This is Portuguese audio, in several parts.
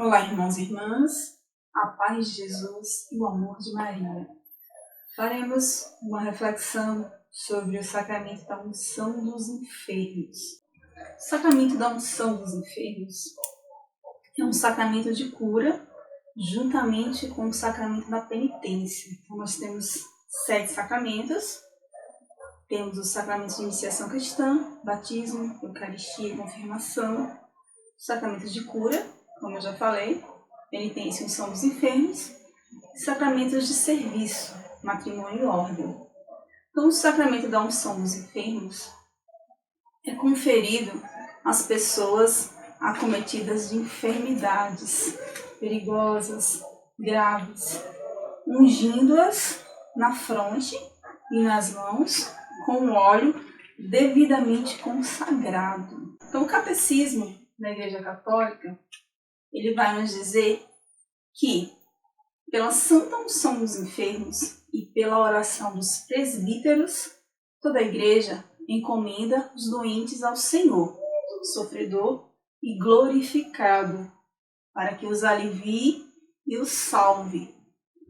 Olá, irmãos e irmãs, a paz de Jesus e o amor de Maria. Faremos uma reflexão sobre o sacramento da unção dos enfermos. O sacramento da unção dos enfermos é um sacramento de cura, juntamente com o sacramento da penitência. Então, nós temos 7 sacramentos. Temos os sacramentos de iniciação cristã, batismo, eucaristia e confirmação, sacramentos de cura, como eu já falei, penitência e unção dos enfermos, e sacramentos de serviço, matrimônio e ordem. Então, o sacramento da unção dos enfermos é conferido às pessoas acometidas de enfermidades perigosas, graves, ungindo-as na fronte e nas mãos com óleo devidamente consagrado. Então, o catecismo da Igreja Católica, ele vai nos dizer que, pela santa unção dos enfermos e pela oração dos presbíteros, toda a Igreja encomenda os doentes ao Senhor, sofredor e glorificado, para que os alivie e os salve.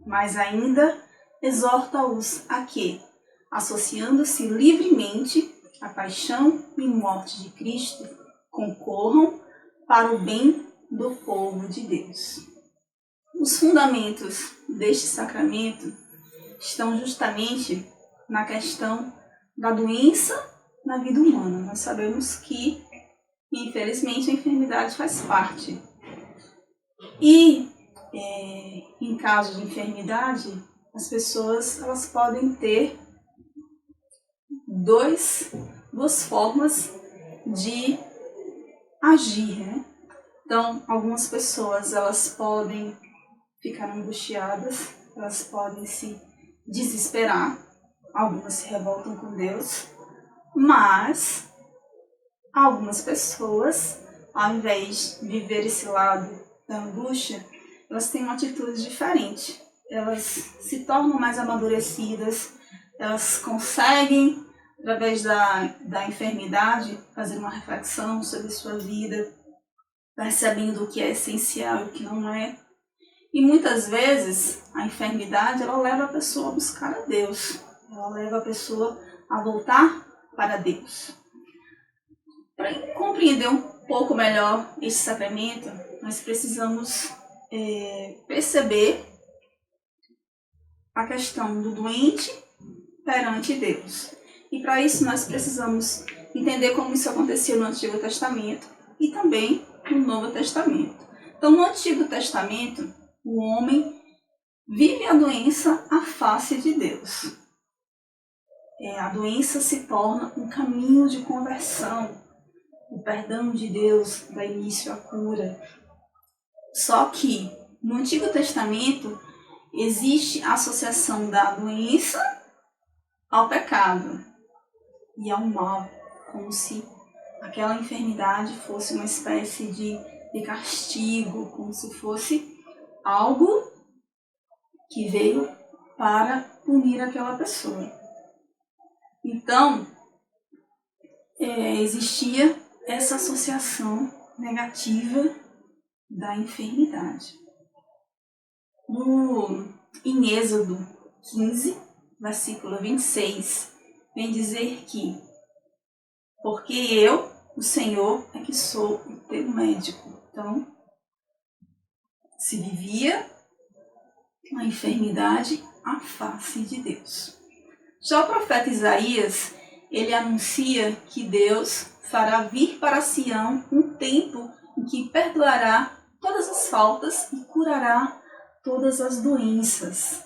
Mas ainda exorta-os a que, associando-se livremente à paixão e morte de Cristo, concorram para o bem do povo de Deus. Os fundamentos deste sacramento estão justamente na questão da doença na vida humana. Nós sabemos que, infelizmente, a enfermidade faz parte. E, em caso de enfermidade, as pessoas elas podem ter duas formas de agir, né? Então, algumas pessoas elas podem ficar angustiadas, elas podem se desesperar, algumas se revoltam com Deus, mas algumas pessoas, ao invés de viver esse lado da angústia, elas têm uma atitude diferente. Elas se tornam mais amadurecidas, elas conseguem, através da enfermidade, fazer uma reflexão sobre sua vida, percebendo o que é essencial e o que não é. E muitas vezes a enfermidade ela leva a pessoa a buscar a Deus, ela leva a pessoa a voltar para Deus. Para compreender um pouco melhor esse sacramento, nós precisamos perceber a questão do doente perante Deus. E para isso nós precisamos entender como isso acontecia no Antigo Testamento e também no Novo Testamento. Então, no Antigo Testamento, o homem vive a doença à face de Deus. A doença se torna um caminho de conversão. O perdão de Deus dá início à cura. Só que, no Antigo Testamento, existe a associação da doença ao pecado e ao mal, como se aquela enfermidade fosse uma espécie de castigo, como se fosse algo que veio para punir aquela pessoa. Então, existia essa associação negativa da enfermidade. Em Êxodo 15, versículo 26, vem dizer que porque eu, o Senhor, é que sou o teu médico. Então, se vivia a enfermidade à face de Deus. Já o profeta Isaías, ele anuncia que Deus fará vir para Sião um tempo em que perdoará todas as faltas e curará todas as doenças.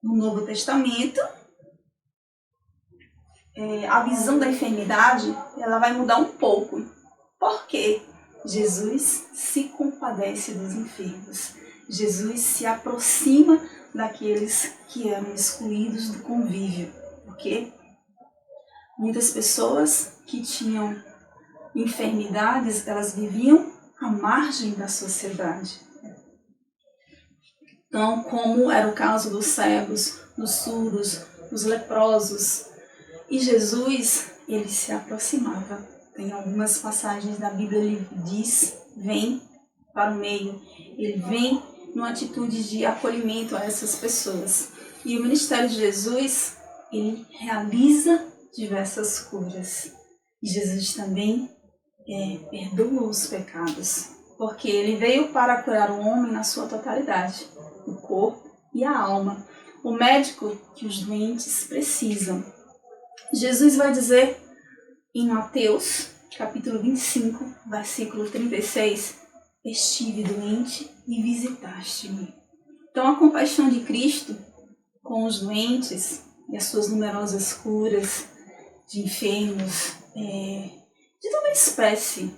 No Novo Testamento, a visão da enfermidade ela vai mudar um pouco. Porque Jesus se compadece dos enfermos. Jesus se aproxima daqueles que eram excluídos do convívio. Porque muitas pessoas que tinham enfermidades, elas viviam à margem da sociedade. Então, como era o caso dos cegos, dos surdos, dos leprosos. E Jesus, ele se aproximava. Em algumas passagens da Bíblia ele diz, vem para o meio, ele vem numa atitude de acolhimento a essas pessoas. E o ministério de Jesus, ele realiza diversas curas. E Jesus também perdoa os pecados, porque ele veio para curar o homem na sua totalidade, o corpo e a alma, o médico que os doentes precisam. Jesus vai dizer em Mateus, capítulo 25, versículo 36, estive doente e visitaste-me. Então a compaixão de Cristo com os doentes e as suas numerosas curas de enfermos, de toda espécie,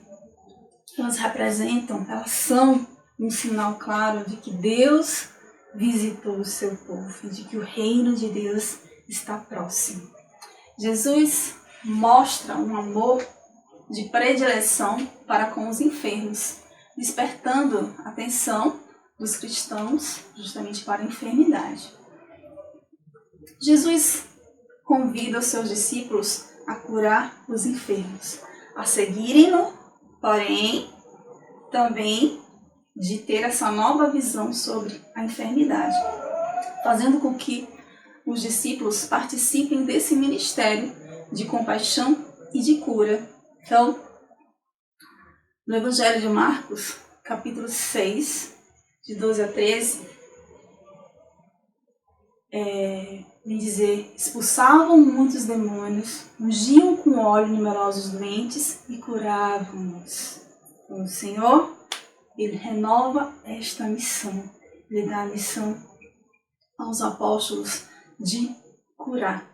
elas representam, elas são um sinal claro de que Deus visitou o seu povo e de que o reino de Deus está próximo. Jesus mostra um amor de predileção para com os enfermos, despertando a atenção dos cristãos justamente para a enfermidade. Jesus convida os seus discípulos a curar os enfermos, a seguirem-no, porém também de ter essa nova visão sobre a enfermidade, fazendo com que os discípulos participem desse ministério de compaixão e de cura. Então, no Evangelho de Marcos, capítulo 6, de 12 a 13, vem dizer, expulsavam muitos demônios, ungiam com óleo numerosos doentes e curavam-nos. Então, o Senhor, ele renova esta missão, ele dá a missão aos apóstolos de curar,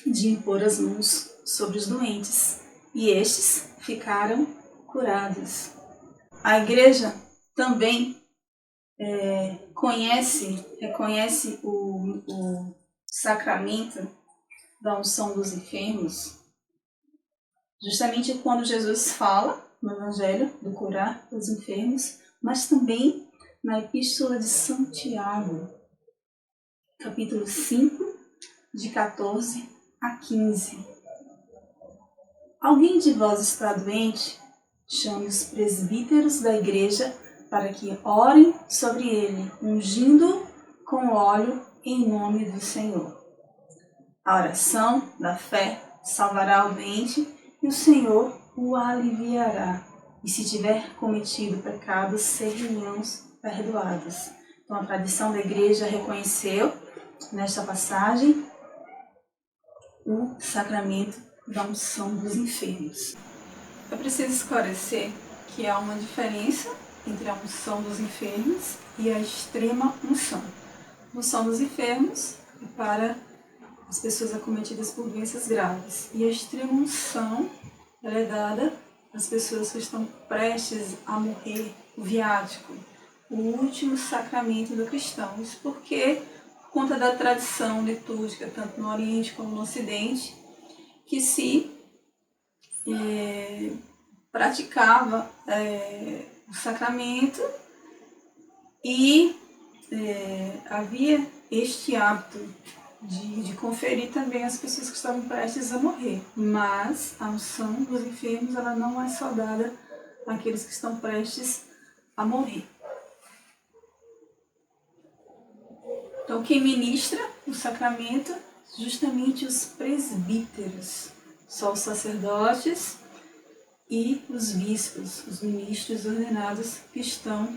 de impor as mãos sobre os doentes, e estes ficaram curados. A igreja também reconhece o sacramento da unção dos enfermos, justamente quando Jesus fala no Evangelho do curar os enfermos, mas também na Epístola de São Tiago, capítulo 5, de 14 a 15. Alguém de vós está doente? Chame os presbíteros da igreja para que orem sobre ele, ungindo com óleo em nome do Senhor. A oração da fé salvará o doente e o Senhor o aliviará. E se tiver cometido pecados, serão perdoados. Então a tradição da igreja reconheceu nesta passagem o sacramento da unção dos enfermos. É preciso esclarecer que há uma diferença entre a unção dos enfermos e a extrema unção. A unção dos enfermos é para as pessoas acometidas por doenças graves. E a extrema unção ela é dada às pessoas que estão prestes a morrer, o viático, o último sacramento do cristão. Isso porque, por conta da tradição litúrgica, tanto no Oriente como no Ocidente, que se praticava o sacramento e havia este hábito de conferir também as pessoas que estavam prestes a morrer. Mas a unção dos enfermos ela não é só dada àqueles que estão prestes a morrer. Então, quem ministra o sacramento, justamente os presbíteros, só os sacerdotes e os bispos, os ministros ordenados que estão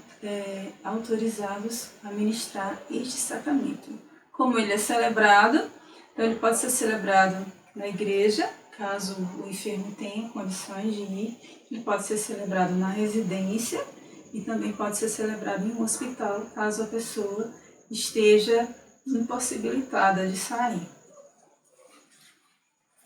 autorizados a ministrar este sacramento. Como ele é celebrado, então ele pode ser celebrado na igreja, caso o enfermo tenha condições de ir, ele pode ser celebrado na residência e também pode ser celebrado em um hospital, caso a pessoa esteja impossibilitada de sair.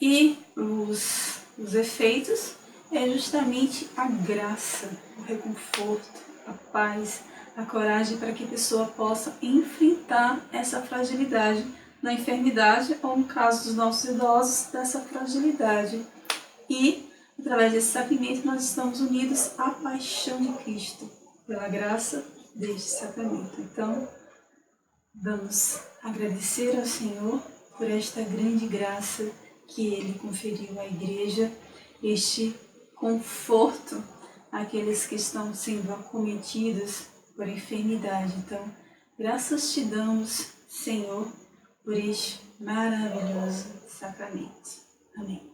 E os efeitos é justamente a graça, o reconforto, a paz, a coragem para que a pessoa possa enfrentar essa fragilidade da enfermidade, ou no caso dos nossos idosos, dessa fragilidade. E, através desse sacramento, nós estamos unidos à paixão de Cristo, pela graça deste sacramento. Então, vamos agradecer ao Senhor por esta grande graça que Ele conferiu à Igreja, este conforto aqueles que estão sendo acometidos por enfermidade. Então, graças te damos, Senhor, por este maravilhoso sacramento. Amém.